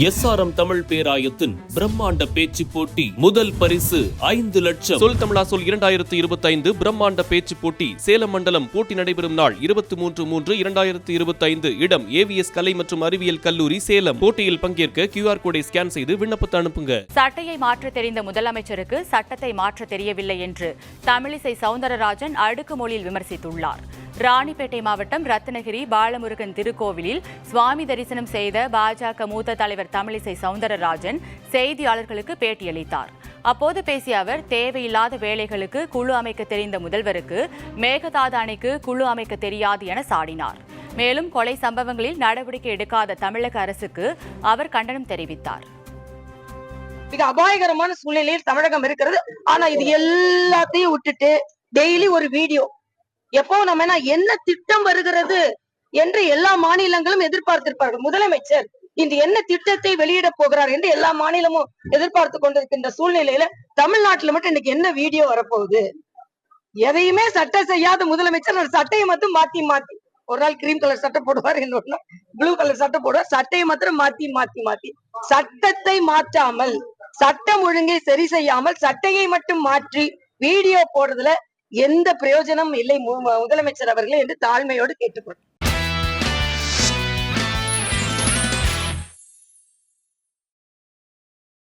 SRM Tamil பேராயத்தின் பிரம்மாண்ட பேச்சு போட்டி முதல் பரிசு 5 லட்சம். சொல் தமிழா சொல் 2025 பிரம்மாண்ட பேச்சு போட்டி சேலம் மண்டலம். போட்டி நடைபெறும் நாள் 23/3/2025. இடம் AVS கலை மற்றும் அறிவியல் கல்லூரி சேலம். போட்டியில் பங்கேற்க QR கோடை ஸ்கேன் செய்து விண்ணப்பத்தை அனுப்புங்க. சட்டையை மாற்ற தெரிந்த முதலமைச்சருக்கு சட்டத்தை மாற்ற தெரியவில்லை என்று தமிழிசை சவுந்தரராஜன் அடுக்குமொழியில் விமர்சித்துள்ளார். ராணிப்பேட்டை மாவட்டம் ரத்னகிரி பாலமுருகன் திருக்கோவிலில் சுவாமி தரிசனம் செய்த பாஜக மூத்த தலைவர் தமிழிசை சவுந்தரராஜன் செய்தியாளர்களுக்கு பேட்டியளித்தார். அப்போது பேசிய அவர், தேவையில்லாத வேலைகளுக்கு குழு அமைக்க தெரிந்த முதல்வருக்கு மேகதாது அணைக்கு குழு அமைக்க தெரியாது என சாடினார். மேலும் கொலை சம்பவங்களில் நடவடிக்கை எடுக்காத தமிழக அரசுக்கு அவர் கண்டனம் தெரிவித்தார். மிக அபாயகரமான சூழ்நிலையில் தமிழகம் இருக்கிறது. ஆனா இது எல்லாத்தையும் விட்டுட்டு டெய்லி ஒரு வீடியோ, எப்போ நம்ம என்ன திட்டம் வருகிறது என்று எல்லா மாநிலங்களும் எதிர்பார்த்திருப்பார்கள். முதலமைச்சர் இந்த என்ன திட்டத்தை வெளியிட போகிறார் என்று எல்லா மாநிலமும் எதிர்பார்த்து கொண்டிருக்கின்ற சூழ்நிலையில தமிழ்நாட்டுல மட்டும் இன்னைக்கு என்ன வீடியோ வரப்போகுது? எதையுமே சட்டம் செய்யாத முதலமைச்சர் சட்டையை மட்டும் மாத்தி மாத்தி, ஒரு நாள் கிரீம் கலர் சட்டை போடுவார், இன்னொரு ப்ளூ கலர் சட்டை போடுவார். சட்டையை மாத்திரம் மாத்தி மாத்தி மாத்தி, சட்டத்தை மாற்றாமல், சட்டம் ஒழுங்கை சரி செய்யாமல் சட்டையை மட்டும் மாற்றி வீடியோ போடுறதுல எந்த பிரயோஜனம் இல்லை முதலமைச்சர் அவர்களே என்று தாழ்மையோடு கேட்டுக்கொள்கிறேன்.